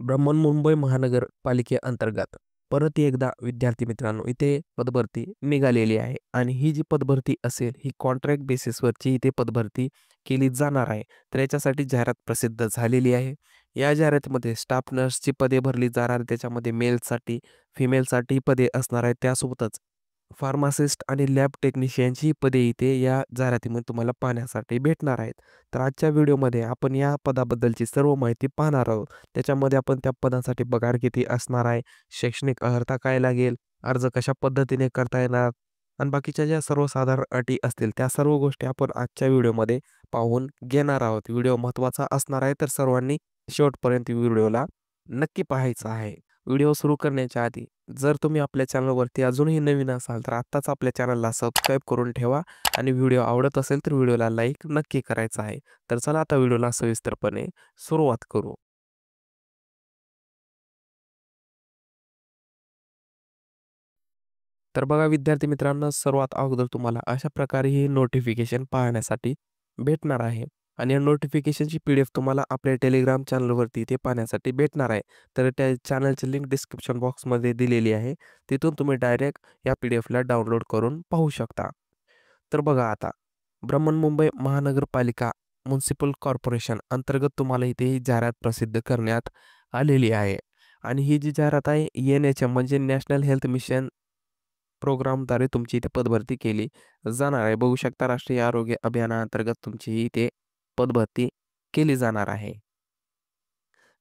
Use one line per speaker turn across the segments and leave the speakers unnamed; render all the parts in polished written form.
मुंबई महानगरपालिकेअंतर्गत परत एकदा विद्यार्थी मित्रांनो इथे पदभरती निघालेली आहे आणि ही जी पदभरती असेल ही कॉन्ट्रॅक्ट बेसिसवरची इथे पदभरती केली जाणार आहे. तर याच्यासाठी जाहिरात प्रसिद्ध झालेली आहे. या जाहिरातीमध्ये स्टाफ नर्सची पदे भरली जाणार, त्याच्यामध्ये मेलसाठी, फिमेलसाठी पदे असणार आहेत. त्यासोबतच फार्मासिस्ट आणि लॅब टेक्निशियनची पदे इथे या जाहिरातीमध्ये तुम्हाला पाहण्यासाठी भेटणार आहेत. तर आजच्या व्हिडिओमध्ये आपण या पदाबद्दलची सर्व माहिती पाहणार आहोत. त्याच्यामध्ये आपण त्या पदांसाठी पगार किती असणार आहे, शैक्षणिक अर्हता काय लागेल, अर्ज कशा पद्धतीने करता येणार आणि बाकीच्या ज्या सर्वसाधारण अटी असतील त्या सर्व गोष्टी आपण आजच्या व्हिडिओमध्ये पाहून घेणार आहोत. व्हिडिओ महत्त्वाचा असणार आहे, तर सर्वांनी शेवटपर्यंत व्हिडिओला नक्की पाहायचं आहे. व्हिडिओ सुरू करण्याच्या आधी जर तुम्ही आपल्या चॅनलवरती अजूनही नवीन असाल तर आत्ताच आपल्या चॅनलला सबस्क्राईब करून ठेवा आणि व्हिडिओ आवडत असेल तर व्हिडिओला लाईक नक्की करायचा आहे. तर चला आता व्हिडिओला सविस्तरपणे सुरुवात करू. तर बघा विद्यार्थी मित्रांनो, सर्वात अगोदर तुम्हाला अशा प्रकारे ही नोटिफिकेशन पाहण्यासाठी भेटणार आहे आणि या नोटिफिकेशनची PDF तुम्हाला आपल्या टेलिग्राम चॅनलवरती ते पाहण्यासाठी भेटणार आहे. तर त्या चॅनलची लिंक डिस्क्रिप्शन बॉक्समध्ये दिलेली आहे. तिथून तुम्ही डायरेक्ट या PDFला डाउनलोड करून पाहू शकता. तर बघा आता मुंबई महानगरपालिका म्युनिसिपल कॉर्पोरेशन अंतर्गत तुम्हाला इथे ही जाहिरात प्रसिद्ध करण्यात आलेली आहे आणि ही जी जाहिरात आहे NHM म्हणजे नॅशनल हेल्थ मिशन प्रोग्रामद्वारे तुमची इथे पदभरती केली जाणार आहे. बघू शकता राष्ट्रीय आरोग्य अभियानाअंतर्गत तुमची ही इथे पदभरती केली जाणार आहे.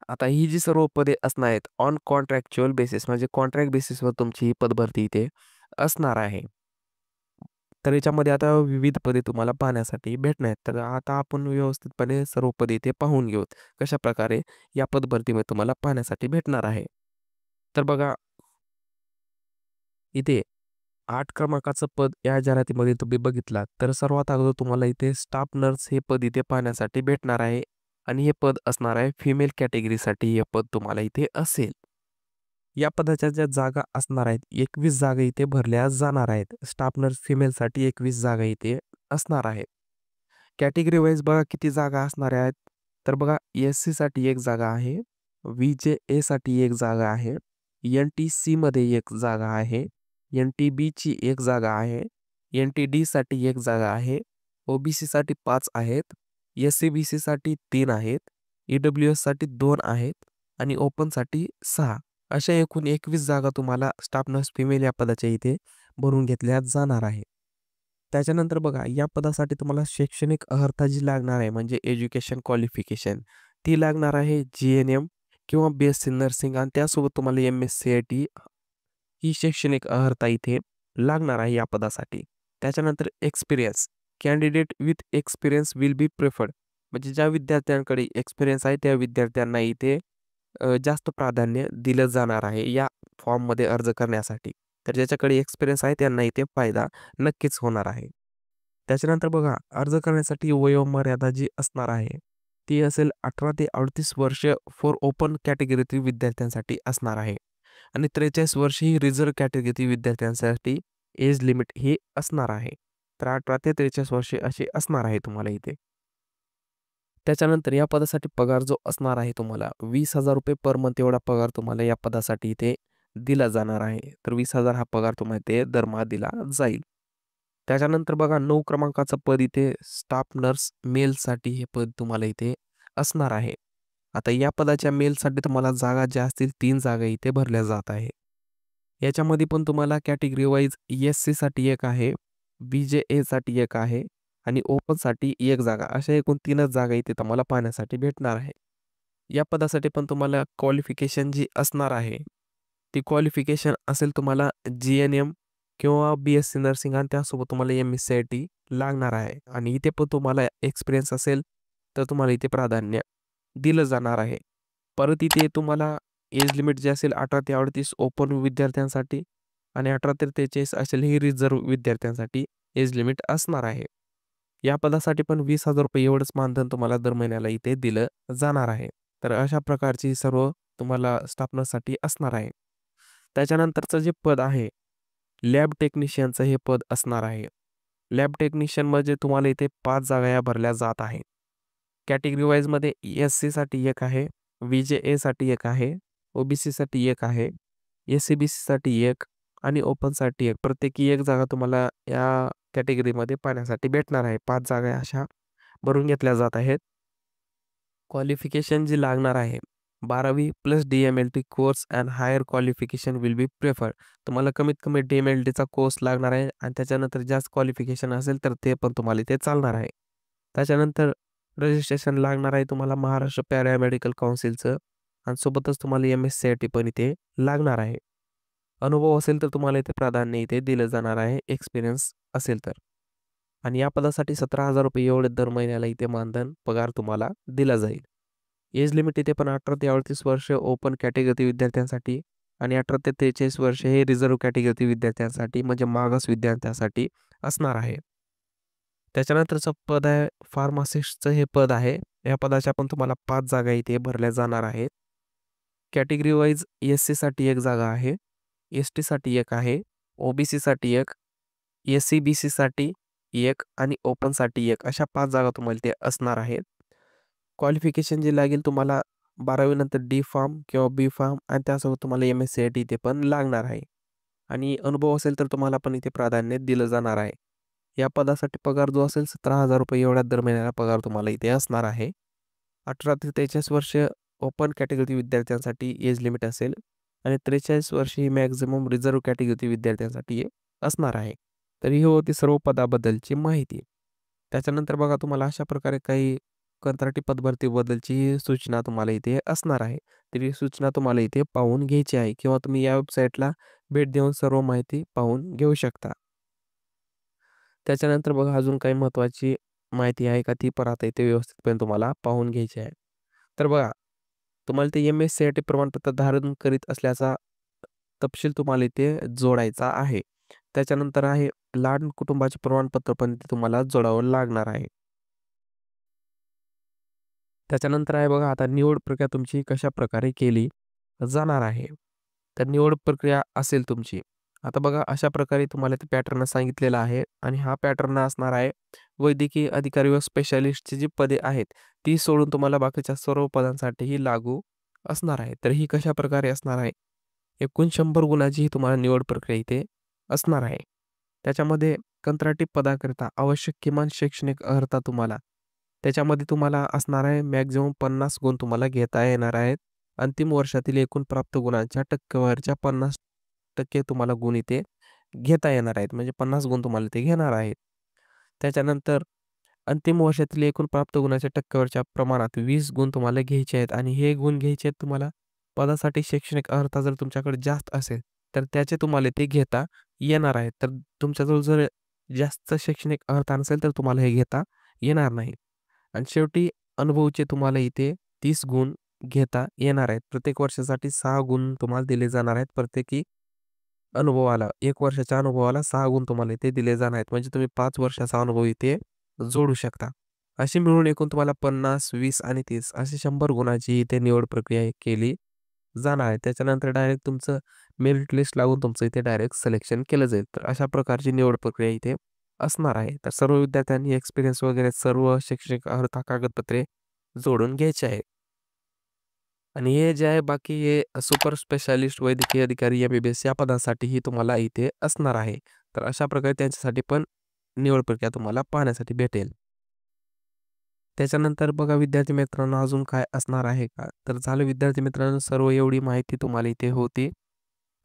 आता ही जी सर्व पदे असणार आहेत ऑन कॉन्ट्रॅक्च्युअल बेसिस म्हणजे कॉन्ट्रॅक्ट बेसिसवर तुमची ही पदभरती इथे असणार आहे. तर याच्यामध्ये आता विविध पदे तुम्हाला पाहण्यासाठी भेटणार आहेत. तर आता आपण व्यवस्थितपणे सर्व पदे इथे पाहून घेऊत. कशाप्रकारे या पदभरतीमध्ये तुम्हाला पाहण्यासाठी भेटणार आहे. तर बघा इथे 8 क्रमांकाचं पद या जाहिरातीमध्ये तुम्ही बघितलात तर सर्वात अगोदर तुम्हाला इथे स्टाफ नर्स हे पद इथे पाहण्यासाठी भेटणार आहे आणि हे पद असणार आहे फिमेल कॅटेगरीसाठी हे पद तुम्हाला इथे असेल. या पदाच्या ज्या जागा असणार आहेत 21 जागा इथे भरल्या जाणार आहेत. स्टाफ नर्स फिमेलसाठी 21 जागा इथे असणार आहेत. कॅटेगरी वाईज बघा किती जागा असणार आहेत. तर बघा SC साठी एक जागा आहे, VJA साठी एक जागा आहे, NTC मध्ये एक जागा आहे, NTB ची एक जागा आहे, NTD साठी एक जागा आहे, OBC साठी 5 आहेत, SCBC साठी 3 आहेत, EWS साठी 2 आहेत आणि ओपन साठी 6. अशा एकूण 21 जागा तुम्हाला स्टाफ नर्स फिमेल या पदाच्या इथे भरून घेतल्या जाणार आहे. त्याच्यानंतर बघा या पदासाठी तुम्हाला शैक्षणिक अर्हता जी लागणार आहे म्हणजे एज्युकेशन क्वालिफिकेशन ती लागणार आहे GNM किंवा BSc नर्सिंग आणि त्यासोबत तुम्हाला MSc ही शैक्षणिक अर्हता इथे लागणार आहे या पदासाठी. त्याच्यानंतर experience candidate with experience will be preferred म्हणजे ज्या विद्यार्थ्यांकडे एक्सपिरियन्स आहे त्या विद्यार्थ्यांना इथे जास्त प्राधान्य दिलं जाणार आहे या फॉर्ममध्ये अर्ज करण्यासाठी. तर ज्याच्याकडे एक्सपिरियन्स आहे त्यांना इथे फायदा नक्कीच होणार आहे. त्याच्यानंतर बघा अर्ज करण्यासाठी वयोमर्यादा जी असणार आहे ती असेल 18 ते 38 वर्ष फॉर ओपन कॅटेगरीतील विद्यार्थ्यांसाठी असणार आहे आणि 43 वर्ष ही रिझर्व्ह कॅटेगरीतील विद्यार्थ्यांसाठी एज लिमिट ही असणार आहे. तर 18 ते 43 वर्षे असे असणार आहे तुम्हाला इथे. त्याच्यानंतर या पदासाठी पगार जो असणार आहे तुम्हाला 20,000 रुपये पर मंथ एवढा पगार तुम्हाला या पदासाठी इथे दिला जाणार आहे. तर 20,000 हा पगार तुम्हाला इथे दरमहा दिला जाईल. त्याच्यानंतर बघा 9 क्रमांकाचं पद इथे स्टाफ नर्स मेलसाठी हे पद तुम्हाला इथे असणार आहे. आता या पदाच्या मेलसाठी तुम्हाला जागा ज्या असतील 3 जागा इथे भरल्या जात आहे. याच्यामध्ये पण तुम्हाला कॅटेगरी वाईज SC साठी एक आहे, BJA साठी एक आहे आणि ओपनसाठी एक जागा अशा एकूण 3च जागा इथे तुम्हाला पाहण्यासाठी भेटणार आहे. या पदासाठी पण तुम्हाला क्वालिफिकेशन जी असणार आहे ती क्वालिफिकेशन असेल तुम्हाला GNM किंवा BSc नर्सिंग आणि त्यासोबत तुम्हाला MSc लागणार आहे आणि इथे पण तुम्हाला एक्सपिरियन्स असेल तर तुम्हाला इथे प्राधान्य दिलं जाणार आहे. परत इथे तुम्हाला एज लिमिट जे असेल 18 ते 38 ओपन विद्यार्थ्यांसाठी आणि 18 ते 43 असेल ही रिझर्व्ह विद्यार्थ्यांसाठी एज लिमिट असणार आहे. या पदासाठी पण 20,000 रुपये एवढंच मानधन तुम्हाला दर महिन्याला इथे दिलं जाणार आहे. तर अशा प्रकारची सर्व तुम्हाला स्टाफ नर्ससाठी असणार आहे. त्याच्यानंतरचं जे पद आहे लॅब टेक्निशियनचं हे पद असणार आहे. लॅब टेक्निशियन म्हणजे तुम्हाला इथे 5 जागा या भरल्या जात आहे. कॅटेगरी वाईजमध्ये SC साठी एक आहे, व्ही-जे-एसाठी 1 आहे, ओ-बी-सीसाठी 1 आहे, एस-सी-बी-सीसाठी 1 आणि ओपनसाठी 1. प्रत्येकी 1 जागा तुम्हाला या कॅटेगरीमध्ये पाहण्यासाठी भेटणार आहे. 5 जागा अशा भरून घेतल्या जात आहेत. क्वालिफिकेशन जी लागणार आहे, 12वी plus DMLT course and higher qualification will be preferred. तुम्हाला कमीत कमी डी-एम-एल-टीचा कोर्स लागणार आहे आणि त्याच्यानंतर जास्त क्वालिफिकेशन असेल तर ते पण तुम्हाला इथे चालणार आहे. त्याच्यानंतर रजिस्ट्रेशन लागणार आहे तुम्हाला महाराष्ट्र पॅरामेडिकल काउन्सिलचं आणि सोबतच तुम्हाला एम-एस-सी-आय-टी पण इथे लागणार आहे. अनुभव असेल तर तुम्हाला इथे प्राधान्य इथे दिलं जाणार आहे, एक्सपिरियन्स असेल तर. आणि या पदासाठी ₹17,000 एवढे दर महिन्याला इथे मानधन पगार तुम्हाला दिला जाईल. एज लिमिट इथे पण 18 ते 38 वर्ष ओपन कॅटेगरी विद्यार्थ्यांसाठी आणि 18 ते 43 वर्ष हे रिझर्व्ह कॅटेगरी विद्यार्थ्यांसाठी म्हणजे मागास विद्यार्थ्यांसाठी असणार आहे. त्याच्यानंतरचं पद आहे फार्मासिस्टचं हे पद आहे. या पदाच्या पण तुम्हाला 5 जागा इथे भरल्या जाणार आहेत. कॅटेगरी वाईज एस-सीसाठी 1 जागा आहे, एस-टीसाठी 1 आहे, ओ-बी-सीसाठी 1, एस-सी-बी-सीसाठी 1 आणि ओपनसाठी 1 अशा 5 जागा तुम्हाला ते असणार आहेत. क्वालिफिकेशन जे लागेल तुम्हाला 12वी नंतर डी-फार्म किंवा बी-फार्म आणि त्यासोबत तुम्हाला एम-एस-सी-आय-टी इथे पण लागणार आहे. आणि अनुभव असेल तर तुम्हाला पण इथे प्राधान्य दिलं जाणार आहे. या पदासाठी पगार जो असेल ₹17,000 एवढ्या दर महिन्याला पगार तुम्हाला इथे असणार आहे. 18 ते 43 वर्ष ओपन कॅटेगरी विद्यार्थ्यांसाठी एज लिमिट असेल आणि 43 वर्ष ही मॅक्झिमम रिझर्व्ह कॅटेगरी विद्यार्थ्यांसाठी असणार आहे. तर ही होती सर्व पदाबद्दलची माहिती. त्याच्यानंतर बघा तुम्हाला अशा प्रकारे काही कंत्राटी पदभरतीबद्दलची सूचना तुम्हाला इथे असणार आहे. तर ही सूचना तुम्हाला इथे पाहून घ्यायची आहे किंवा तुम्ही या वेबसाईटला भेट देऊन सर्व माहिती पाहून घेऊ शकता. त्याच्यानंतर बघा अजून काही महत्त्वाची माहिती आहे का ती पण आता इथे व्यवस्थितपणे तुम्हाला पाहून घ्यायची आहे. तर बघा तुम्हाला ते एम-एस-सी-आय-टी प्रमाणपत्र धारण करीत असल्याचा तपशील तुम्हाला इथे जोडायचा आहे. त्याच्यानंतर आहे लाड कुटुंबाचे प्रमाणपत्र पण इथे तुम्हाला जोडावं लागणार आहे. त्याच्यानंतर आहे बघा आता निवड प्रक्रिया तुमची कशाप्रकारे केली जाणार आहे. तर निवड प्रक्रिया असेल तुमची. आता बघा अशा प्रकारे तुम्हाला ते पॅटर्न सांगितलेला आहे आणि हा पॅटर्न असणार आहे वैद्यकीय अधिकारी व स्पेशालिस्टची जी पदे आहेत, ती सोडून तुम्हाला बाकीच्या सर्व पदांसाठीही लागू असणार आहे. तर ही कशाप्रकारे असणार आहे? एकूण 100 गुणाची ही तुम्हाला निवड प्रक्रिया इथे असणार आहे. त्याच्यामध्ये कंत्राटी पदाकरिता आवश्यक किमान शैक्षणिक अर्हता तुम्हाला त्याच्यामध्ये तुम्हाला असणार आहे मॅक्झिमम 50 गुण तुम्हाला घेता येणार आहेत. अंतिम वर्षातील एकूण प्राप्त गुणांच्या टक्केवारीच्या 50% तुम्हाला गुण इथे घेता येणार आहेत. म्हणजे 50 गुण तुम्हाला ते घेणार आहेत. त्याच्यानंतर अंतिम वर्षातील एकूण प्राप्त गुणाच्या टक्केवारीच्या प्रमाणात 20 गुण तुम्हाला घ्यायचे आहेत आणि हे गुण घ्यायचे आहेत तुम्हाला पदासाठी शैक्षणिक अर्हता जर तुमच्याकडे जास्त असेल, तर त्याचे तुम्हाला ते घेता येणार आहेत. तर तुमच्याजवळ जर जास्त शैक्षणिक अर्हता नसेल, तर तुम्हाला हे घेता येणार नाही. आणि शेवटी अनुभवचे तुम्हाला इथे 30 गुण घेता येणार आहेत. प्रत्येक वर्षासाठी 6 गुण तुम्हाला दिले जाणार आहेत. प्रत्येकी अनुभवाला 1 वर्षाच्या अनुभवाला 6 गुण तुम्हाला इथे दिले जाणार आहेत. म्हणजे तुम्ही 5 वर्षाचा अनुभव इथे जोडू शकता. अशी मिळून एकूण तुम्हाला 50, 20 आणि 30 अशी 100 गुणाची इथे निवड प्रक्रिया केली जाणार आहे. त्याच्यानंतर डायरेक्ट तुमचं मेरिट लिस्ट लागून तुमचं इथे डायरेक्ट सिलेक्शन केलं जाईल. तर अशा प्रकारची निवड प्रक्रिया इथे असणार आहे. तर सर्व विद्यार्थ्यांनी एक्सपिरियन्स वगैरे सर्व शैक्षणिक अर्हता कागदपत्रे जोडून घ्यायची आहेत. आणि हे जे आहे बाकी हे सुपर स्पेशालिस्ट वैद्यकीय अधिकारी एम-बी-बी-एस या पदांसाठीही तुम्हाला इथे असणार आहे. तर अशा प्रकारे त्यांच्यासाठी पण निवड प्रक्रिया तुम्हाला पाहण्यासाठी भेटेल. त्याच्यानंतर बघा विद्यार्थी मित्रांनो अजून काय असणार आहे का? तर झालं विद्यार्थी मित्रांनो सर्व एवढी माहिती तुम्हाला इथे होती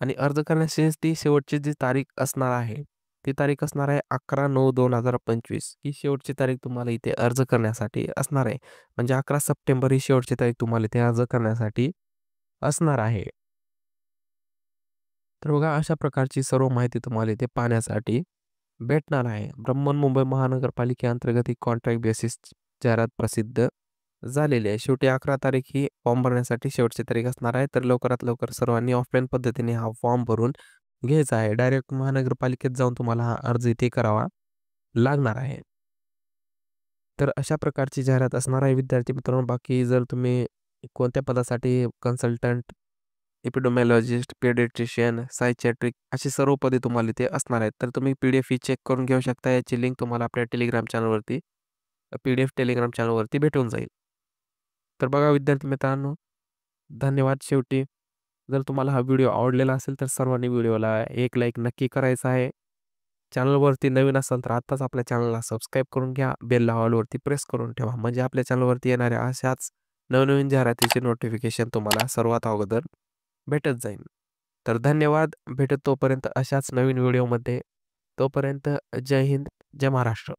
आणि अर्ज करण्याची शेवटची जी तारीख असणार आहे, ती तारीख असणार आहे 11/9/2025 ही शेवटची तारीख तुम्हाला इथे अर्ज करण्यासाठी असणार आहे. म्हणजे 11 सप्टेंबर ही शेवटची तारीख तुम्हाला इथे अर्ज करण्यासाठी असणार आहे. तर बघा अशा प्रकारची सर्व माहिती तुम्हाला इथे पाहण्यासाठी भेटणार आहे. मुंबई महानगरपालिकेअंतर्गत ही कॉन्ट्रॅक्ट बेसिस जाहिरात प्रसिद्ध झालेली आहे. शेवटी 11 तारीख ही फॉर्म भरण्यासाठी शेवटची तारीख असणार आहे. तर लवकरात लवकर सर्वांनी ऑफलाईन पद्धतीने हा फॉर्म भरून घ्यायचा आहे. डायरेक्ट महानगरपालिकेत जाऊन तुम्हाला हा अर्ज इथे करावा लागणार आहे. तर अशा प्रकारची जाहिरात असणार आहे विद्यार्थी मित्रांनो. बाकी जर तुम्ही कोणत्या पदासाठी कन्सल्टंट, एपिडेमिओलॉजिस्ट, पेडियाट्रिशियन, सायकियाट्रिक अशी सर्व पदे तुम्हाला इथे असणार आहेत. तर तुम्ही PDF ही चेक करून घेऊ शकता. याची लिंक तुम्हाला आपल्या टेलिग्राम चॅनलवरती PDF टेलिग्राम चॅनलवरती भेटून जाईल. तर बघा विद्यार्थी मित्रांनो धन्यवाद. शेवटी जर तुम्हाला हा व्हिडिओ आवडलेला असेल तर सर्वांनी व्हिडिओला एक लाईक नक्की करायचा आहे. चॅनलवरती नवीन असाल तर आत्ताच आपल्या चॅनलला सबस्क्राईब करून घ्या. बेल ऑलवरती प्रेस करून ठेवा. म्हणजे आपल्या चॅनलवरती येणाऱ्या अशाच नवनवीन जाहिरातीचे नोटिफिकेशन तुम्हाला सर्वात अगोदर भेटत जाईल. तर धन्यवाद. भेटत तोपर्यंत अशाच नवीन व्हिडिओमध्ये. तोपर्यंत जय हिंद, जय महाराष्ट्र.